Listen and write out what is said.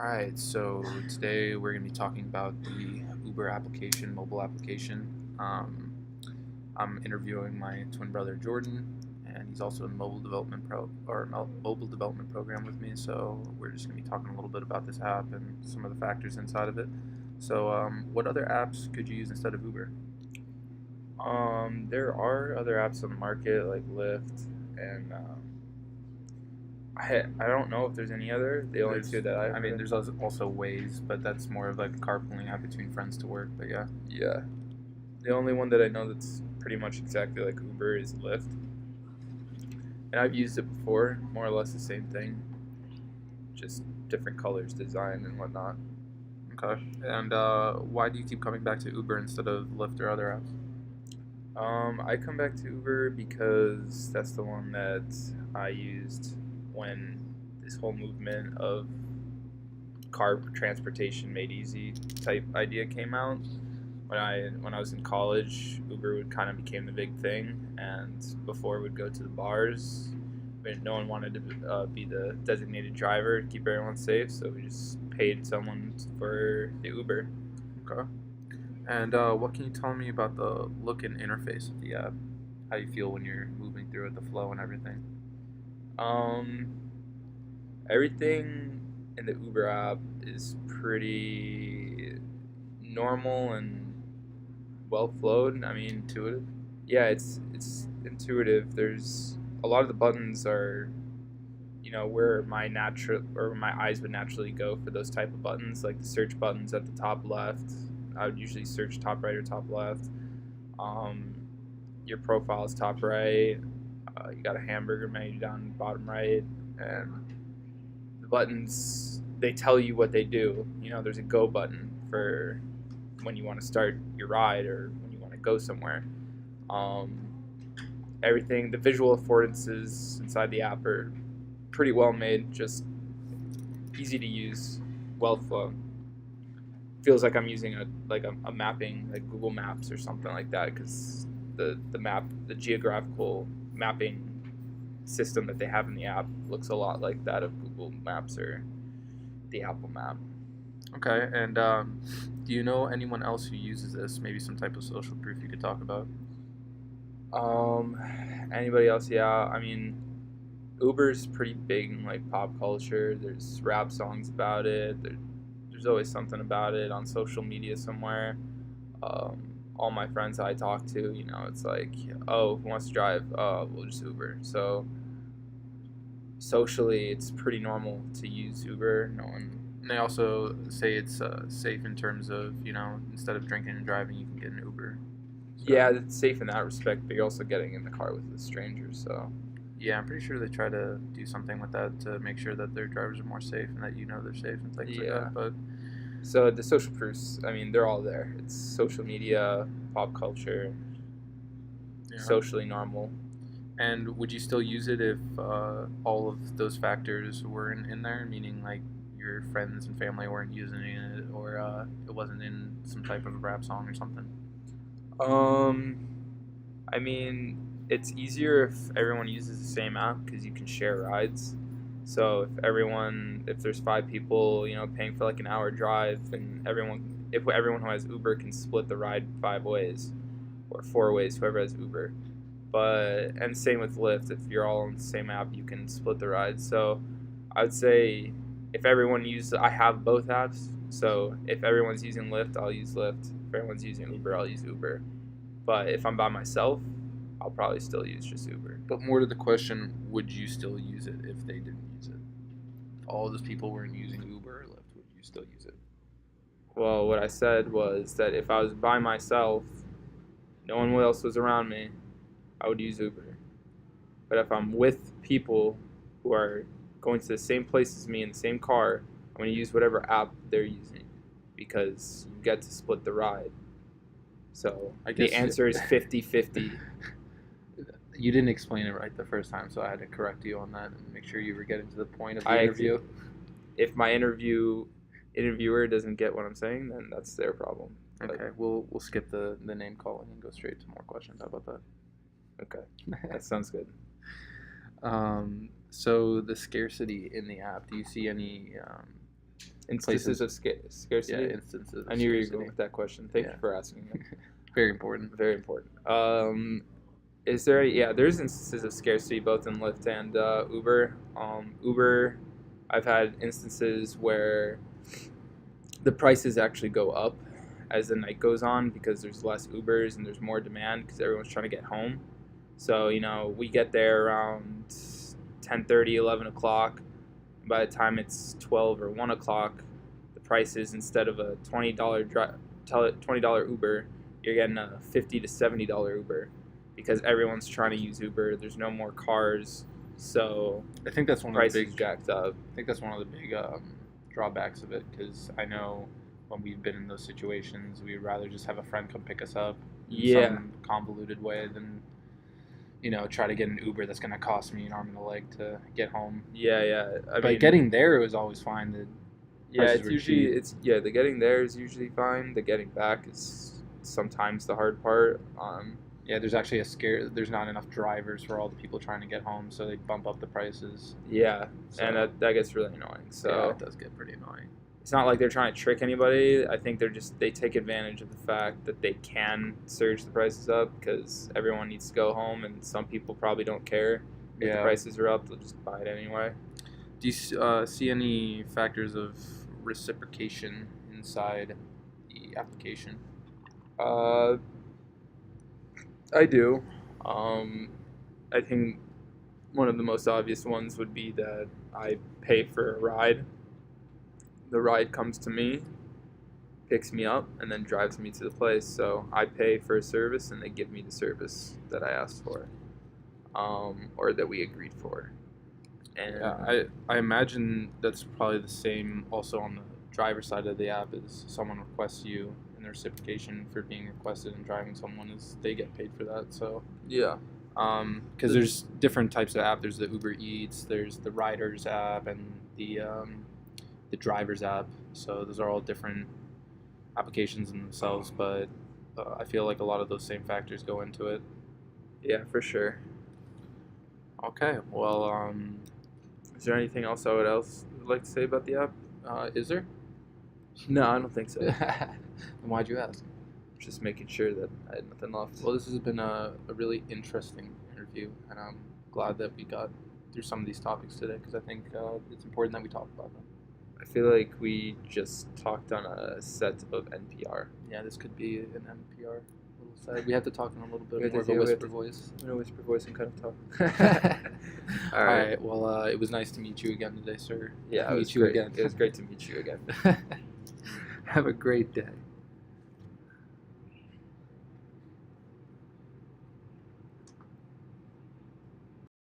All right, so today we're going to be talking about the Uber application, mobile application. I'm interviewing my twin brother Jordan, and he's also in the mobile development program with me. So we're just going to be talking a little bit about this app and some of the factors inside of it. So, what other apps could you use instead of Uber? There are other apps on the market like Lyft, and I don't know if there's any other. The only two that I've I mean, heard. there's also Waze, but that's more of like a carpooling app between friends to work. But yeah. Yeah, the only one that I know that's pretty much exactly like Uber is Lyft, and I've used it before. More or less the same thing, just different colors, design, and whatnot. Okay. And why do you keep coming back to Uber instead of Lyft or other apps? I come back to Uber because that's the one that I used when this whole movement of car transportation made easy type idea came out. When I was in college, Uber would kind of became the big thing, and before we'd go to the bars, no one wanted to be the designated driver to keep everyone safe, so we just paid someone for the Uber. Okay. And what can you tell me about the look and interface of the app? How you feel when you're moving through it, the flow and everything? Um, Everything in the Uber app is pretty normal and well flowed. I mean, Intuitive? yeah, it's intuitive. There's a lot of the buttons are where my eyes would naturally go for those type of buttons, like the search buttons at the top left. I would usually search top right or top left. Um, your profile is top right. You got a hamburger menu down bottom right, and the buttons they tell you what they do. There's a go button for when you want to start your ride or when you want to go somewhere. Um, Everything, the visual affordances inside the app are pretty well made, just easy to use, well flown. Feels like I'm using a mapping like Google Maps or something like that because the geographical mapping system that they have in the app looks a lot like that of Google Maps or the Apple Map. Okay. And do you know anyone else who uses this? Maybe some type of social proof you could talk about? Um, Anybody else? Yeah, I mean, Uber's pretty big in like pop culture. There's rap songs about it. There's always something about it on social media somewhere. All my friends I talk to, it's like, oh, who wants to drive? We'll just Uber. So socially, it's pretty normal to use Uber. No one. And they also say it's safe in terms of, instead of drinking and driving, you can get an Uber. So, Yeah, it's safe in that respect, but you're also getting in the car with a stranger. So yeah, I'm pretty sure they try to do something with that to make sure that their drivers are more safe and that they're safe and things like yeah. that. But So the social proofs, I mean, they're all there. It's social media, pop culture, yeah. socially normal. And would you still use it if all of those factors weren't in there? Meaning, like your friends and family weren't using it, or it wasn't in some type of rap song or something. Um, I mean, it's easier if everyone uses the same app because you can share rides. So if there's five people, paying for like an hour drive, and if everyone who has Uber can split the ride five ways or four ways, whoever has Uber. And same with Lyft. If you're all on the same app, you can split the ride. So I would say I have both apps. So if everyone's using Lyft, I'll use Lyft. If everyone's using Uber, I'll use Uber. But if I'm by myself, I'll probably still use just Uber. But more to the question, would you still use it if they didn't use it? If all those people weren't using Uber or Lyft, would you still use it? Well, what I said was that if I was by myself, no one else was around me, I would use Uber. But if I'm with people who are going to the same place as me in the same car, I'm going to use whatever app they're using because you get to split the ride. So I the guess answer is 50-50. you didn't explain it right the first time, so I had to correct you on that and make sure you were getting to the point of the I interview. If my interviewer doesn't get what I'm saying, then that's their problem. Okay, we'll skip the name calling and go straight to more questions. How about that? Okay, that sounds good. So the scarcity in the app. Do you see Instances places. of Yeah, scarcity. instances. Of I knew you were scarcity. going with that question. Thank Yeah. you for asking it. Very important. Very important. Is there? Yeah, there's instances of scarcity both in Lyft and Uber. Uber, I've had instances where the prices actually go up as the night goes on because there's less Ubers and there's more demand because everyone's trying to get home. So we get there around 10:30, 11 o'clock. By the time it's 12 or 1 o'clock, the prices, instead of a $20 Uber, you're getting a $50 to $70 Uber because everyone's trying to use Uber. There's no more cars, so I think that's one of prices the big. jacked up. I think that's one of the big drawbacks of it, because I know when we've been in those situations, we'd rather just have a friend come pick us up in Yeah. some convoluted way than try to get an Uber that's going to cost me an arm and a leg to get home. Yeah. But getting there was always fine. The prices it's were usually cheap. the getting there is usually fine. The getting back is sometimes the hard part. Yeah, there's actually there's not enough drivers for all the people trying to get home, so they bump up the prices. Yeah, So, and that gets really annoying. So yeah, it does get pretty annoying. it's not like they're trying to trick anybody. I think they take advantage of the fact that they can surge the prices up because everyone needs to go home, and some people probably don't care if the Yeah. prices are up. They'll just buy it anyway. Do you see any factors of reciprocation inside the application? I do. I think one of the most obvious ones would be that I pay for a ride. The ride comes to me, picks me up, and then drives me to the place. So I pay for a service, and they give me the service that I asked for, or that we agreed for. And Yeah, I imagine that's probably the same also on the driver side of the app. Is someone requests you, and the reciprocation for being requested and driving someone is they get paid for that. So yeah, because there's different types of app. There's the Uber Eats, there's the Riders app, and the Drivers app. So those are all different applications in themselves, but I feel like a lot of those same factors go into it. yeah, for sure. Okay, well, Is there anything else I would like to say about the app? is there? No, I don't think so. Then why'd you ask? Just making sure that I had nothing left. Well, this has been a really interesting interview, and I'm glad that we got through some of these topics today, because I think it's important that we talk about them. I feel like we just talked on a set of NPR. Yeah, this could be an NPR little side. We have to talk in a little We bit have more to of a do it. whisper voice. I'm gonna whisper voice and kind of talk. All right. Well, it was nice to meet you again today, sir. Yeah, it meet was you great. again. It was great to meet you again. Have a great day.